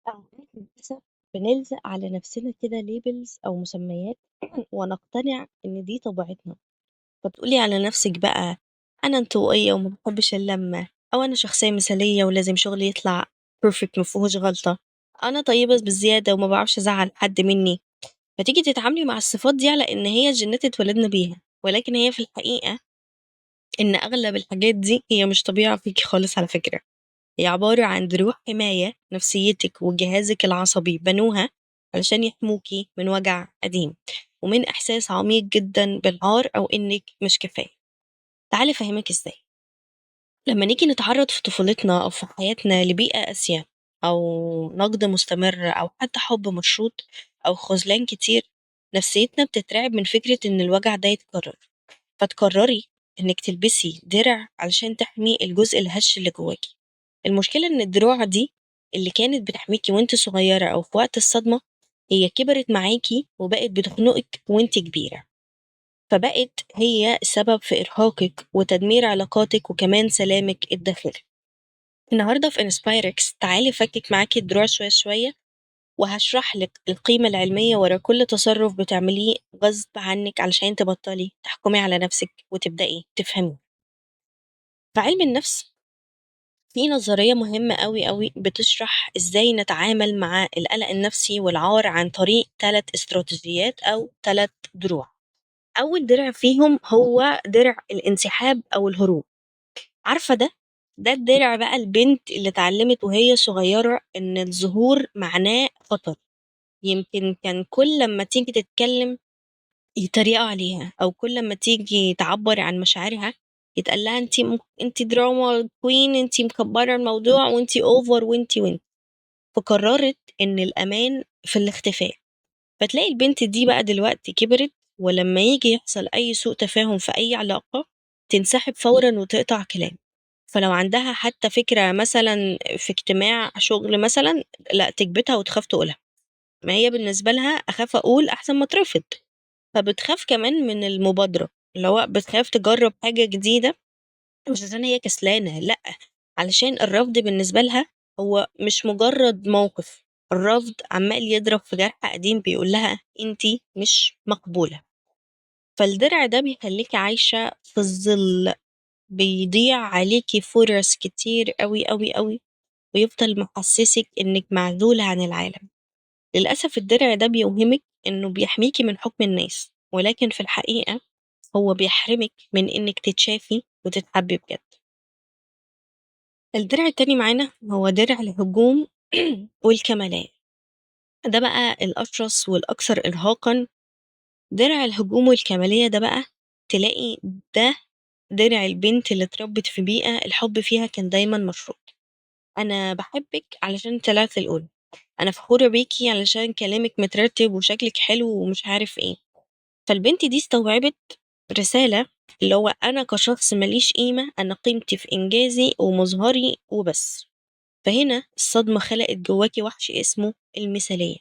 أوقات للأسف بنلزق على نفسنا كده labels أو مسميات ونقتنع إن دي طبيعتنا، فتقولي على نفسك بقى أنا انطوائية وما بحبش اللمة، أو أنا شخصية مثالية ولازم شغلي يطلع perfect مفيهوش غلطة، أنا طيبة بزيادة وما بعرفش أزعل حد مني. فتيجي تتعاملي مع الصفات دي على إن هي جينات اتولدنا بيها، ولكن هي في الحقيقة إن أغلب الحاجات دي هي مش طبيعة فيكي خالص على فكرة. هي عبارة عن دروع حماية نفسيتك وجهازك العصبي بنوها علشان يحموكي من وجع قديم ومن إحساس عميق جدا بالعار أو إنك مش كفاية. تعالي أفهمك إزاي. لما نيجي نتعرض في طفولتنا أو في حياتنا لبيئة قاسية أو نقد مستمر أو حتى حب مشروط أو خذلان كتير، نفسيتنا بتترعب من فكرة إن الوجع ده يتكرر، فتقرري إنك تلبسي درع علشان تحمي الجزء الهش اللي جواكي. المشكلة إن الدروع دي اللي كانت بتحميكي وانت صغيرة أو في وقت الصدمة هي كبرت معاكي وبقت بتخنقك وانت كبيرة، فبقت هي السبب في إرهاقك وتدمير علاقاتك وكمان سلامك الداخلي. النهاردة في انسبايركس تعالي فكك معاكي الدروع شوية شوية، وهشرح لك القيمة العلمية ورا كل تصرف بتعمليه غصب عنك علشان تبطلي تحكمي على نفسك وتبدأي تفهمي. في علم النفس في نظرية مهمة أوي بتشرح إزاي نتعامل مع القلق النفسي والعار عن طريق 3 استراتيجيات أو 3 دروع. أول درع فيهم هو درع الانسحاب أو الهروب. عارفة ده الدرع بقى البنت اللي اتعلمت وهي صغيرة إن الظهور معناه خطر. يمكن كان كل لما تيجي تتكلم يتريقوا عليها، أو كل لما تيجي تعبر عن مشاعرها يتقال لها انت دراما كوين، انت مكبرة الموضوع وانت اوفر وانت. فقررت ان الامان في الاختفاء. فتلاقي البنت دي بقى دلوقتي كبرت، ولما يجي يحصل اي سوء تفاهم في اي علاقة تنسحب فورا وتقطع كلام. فلو عندها حتى فكرة مثلا في اجتماع شغل مثلا، لا تكبتها وتخاف تقولها. ما هي بالنسبة لها أخاف أقول أحسن ما أترفض. فبتخاف كمان من المبادرة، اللي هو بتخاف تجرب حاجة جديدة، مش عشان هي كسلانة، لأ، علشان الرفض بالنسبة لها هو مش مجرد موقف. الرفض عمال يضرب في جرح قديم بيقول لها انتي مش مقبولة. فالدرع ده بيخليكي عايشة في الظل، بيضيع عليكي فرص كتير قوي ويفضل محسسك انك معزولة عن العالم. للأسف الدرع ده بيوهمك إنه بيحميكي من حكم الناس، ولكن في الحقيقة هو بيحرمك من إنك تتشافي وتتحبي بجد. الدرع التاني معانا هو درع الهجوم والكمالات. ده بقى الأشرس والأكثر إرهاقا. درع الهجوم والكمالية ده بقى تلاقي ده درع البنت اللي اتربت في بيئة الحب فيها كان دايما مشروط. أنا بحبك علشان طلعت الأولى، أنا فخورة بيكي علشان كلامك مترتب وشكلك حلو ومش عارف إيه. فالبنت دي استوعبت رسالة، اللي هو أنا كشخص ماليش قيمة، أنا قيمتي في إنجازي ومظهري وبس. فهنا الصدمة خلقت جواكي وحش اسمه المثالية.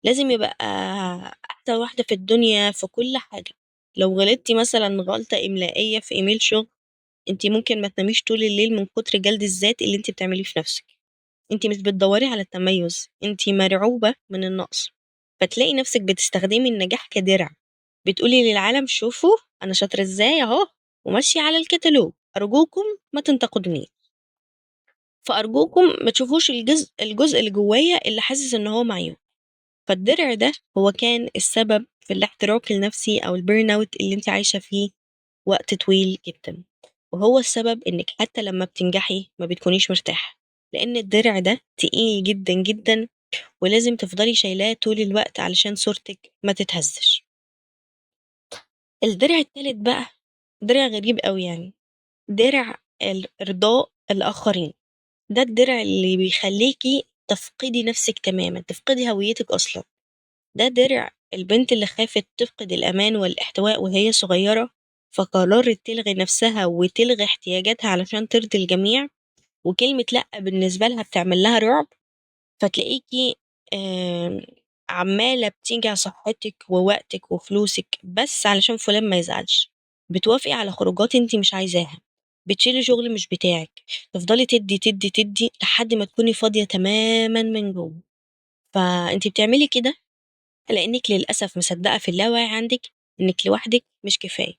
لازم يبقى أحسن واحدة في الدنيا في كل حاجة. لو غلطتي مثلا غلطة إملائية في إيميل شغل، انتي ممكن ما تناميش طول الليل من كتر جلد الذات اللي انتي بتعمليه في نفسك. انتي مش بتدوري على التميز، انتي مرعوبة من النقص. فتلاقي نفسك بتستخدمي النجاح كدرع، بتقولي للعالم شوفوا انا شاطرة ازاي اهو، وماشية على الكتالوج، ارجوكم ما تنتقدوني. فارجوكم ما تشوفوش الجزء اللي جوايا اللي حاسس ان هو معيوب. فالدرع ده هو كان السبب في الاحتراق النفسي او البيرن اوت اللي انت عايشة فيه وقت طويل جدا، وهو السبب انك حتى لما بتنجحي ما بتكونيش مرتاحة، لان الدرع ده تقيل جدا ولازم تفضلي شايلاه طول الوقت علشان صورتك ما تتهزش. الدرع التالت بقى درع غريب قوي يعني، درع ارضاء الاخرين. ده الدرع اللي بيخليكي تفقدي نفسك تماما، تفقدي هويتك اصلا. ده درع البنت اللي خافت تفقد الامان والاحتواء وهي صغيرة، فقررت تلغي نفسها وتلغي احتياجاتها علشان ترضي الجميع، وكلمة لأ بالنسبة لها بتعمل لها رعب. فتلاقيكي آم، عمالة بتيجي على صحتك ووقتك وفلوسك بس علشان فلان ما يزعلش، بتوافقي على خروجات انتي مش عايزاها، بتشيلي شغل مش بتاعك، تفضلي تدي لحد ما تكوني فاضية تماما من جوه. فأنتِ بتعملي كده لإنِّك للأسف مصدّقة في اللاوعي عندِك إنِّك لوحدِك مش كفاية،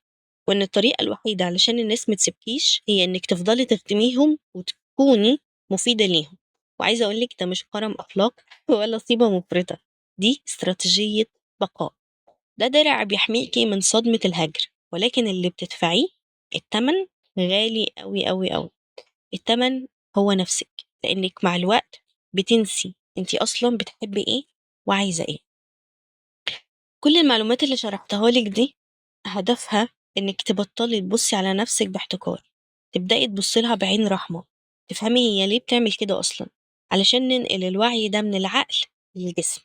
وإن الطريقة الوحيدة علشان الناس ما تسيبكيش هي إنِّك تفضلي تخدميهم وتكوني مفيدة ليهم، وعايزة أقول لِك ده مش كرم أخلاق ولا طيبة مفرطة، دي استراتيجية بقاء، ده درع بيحميكِ من صدمة الهجر، ولكن اللي بتدفعيه التمن غالي أوي، أوي، أوي، التمن هو نفسِك، لإنِّك مع الوقت بتنسي أنتِ أصلًا بتحبي إيه وعايزة إيه. كل المعلومات اللي شرحتها لِك دي هدفها إنِّك تبطّلي تبُصّي على نَفْسِك باحتقار، تبدئي تبُصّي لها بعين رحمة، تفهمي هي ليه بتعمل كده أصلًا، علشان ننقل الوعي ده من العقل للجسم.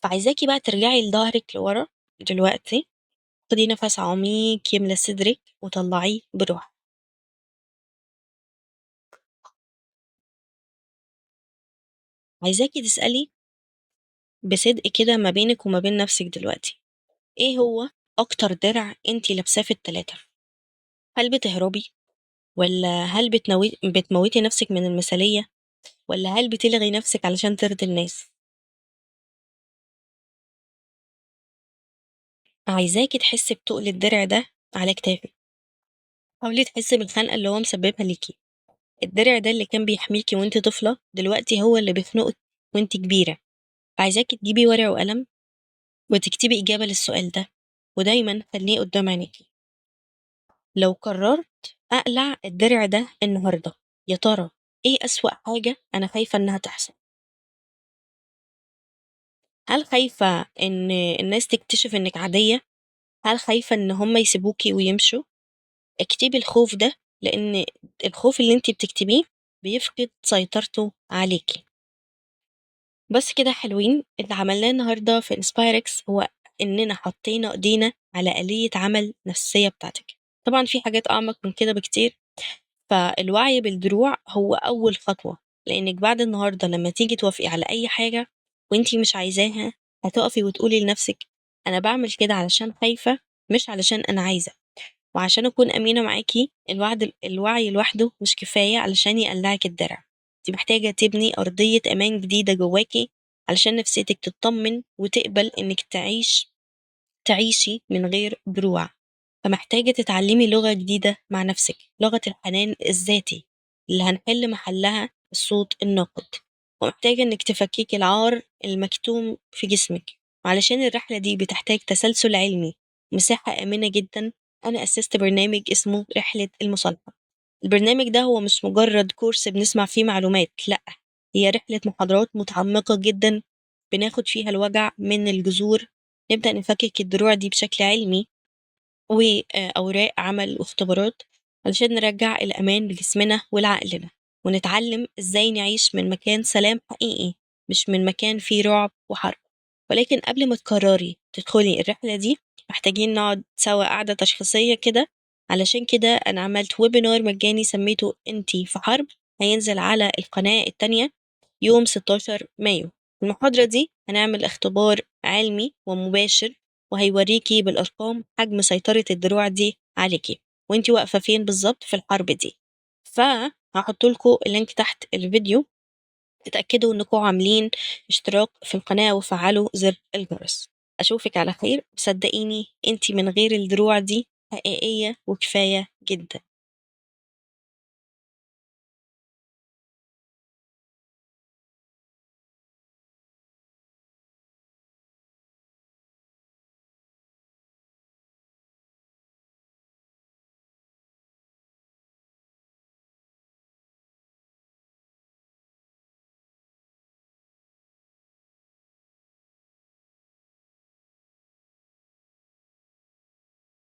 فعايزاكِ بقى ترجعي لضهرِك لورا دلوقتي، خدي نَفَس عميق يملى صدرِك وطلّعيه براحة. عايزاكِ تسألي بصدق كده ما بينِك وما بين نَفْسِك دلوقتي، إيه هو أكتر درع أنتِ لابساه في ال3؟ هل بتهربي والّا هل بتموّتي نَفْسِك من المثالية والّا هل بتلغي نَفْسِك علشان ترضي الناس؟ عايزاكِ تحسّي بتُقل الدرع ده على كتافِك، حاولي تحسّي بالخنقة اللي هو مسببها ليكِ، الدرع ده اللي كان بيحميكِ وأنتِ طفلة دلوقتي هو اللي بيخنقِك وأنتِ كبيرة، فعايزاكِ تجيبي ورقة وقلم وتكتبي إجابة للسؤال ده، ودايمًا خلّيه قدّام عينيكِ، لو قررت أقلع الدرع ده النهارده، يا ترى إيه أسوأ حاجة أنا خايفة إنها تحصل؟ هل خايفة إن الناس تكتشف إنِّك عادية؟ هل خايفة إن هم يسيبوكِ ويمشوا؟ اكتبي الخوف ده لأن الخوف اللي أنتِ بتكتبيه بيفقد سيطرته عليكِ. بس كده حلوين، اللي عملناه النهارده في Inspirex هو إننا حطينا إيدينا على آلية عمل نفسية بتاعتِك. طبعًا في حاجات أعمق من كده بكتير، فالوعي بالدروع هو أول خطوة، لإنِّك بعد النهارده لمّا تيجي توافقي على أي حاجة وأنتِ مش عايزاها، هتقفي وتقولي لنفسِك أنا باعمل كده علشان خايفة مش علشان أنا عايزة. وعشان أكون أمينة معاكِ الوعي لوحده مش كفاية علشان يقلّعِك الدرع، أنتِ محتاجة تبني أرضية أمان جديدة جواكِ علشان نفسيتِك تتطمن وتقبل إنِّك تعيشي من غير دروع، فمحتاجة تتعلمي لغة جديدة مع نفسِك، لغة الحنان الذاتي اللي هنحل محلها الصوت الناقد، ومحتاجة إنِّك تفكّكي العار المكتوم في جسمِك، وعلشان الرحلة دي بتحتاج تسلسل علمي، مساحة آمنة جدًا، أنا أسست برنامج اسمه رحلة المصالحة، البرنامج ده هو مش مجرد كورس بنسمع فيه معلومات، لأ، هي رحلة محاضرات متعمقة جدًا بناخد فيها الوجع من الجذور، نبدأ نفكك الدروع دي بشكل علمي وأوراق عمل واختبارات علشان نرجّع الأمان لجسمنا ولعقلنا، ونتعلم إزاي نعيش من مكان سلام حقيقي مش من مكان فيه رعب وحرب. ولكن قبل ما تقرري تدخلي الرحلة دي محتاجين نقعد سوا قعدة تشخيصية كده، علشان كده أنا عملت webinar مجاني سميته أنتِ في حرب، هينزل على القناة التانية يوم 16 مايو. المحاضرة دي هنعمل اختبار علمي ومباشر وهيوريكِ بالأرقام حجم سيطرة الدروع دي عليكِ، وأنتِ واقفة فين بالضبط في الحرب دي. فهاحط لكم اللينك تحت الفيديو، اتأكدوا إنكم عاملين اشتراك في القناة وفعلوا زر الجرس. أشوفِك على خير، صدقيني أنتِ من غير الدروع دي حقيقية وكفاية جدًا.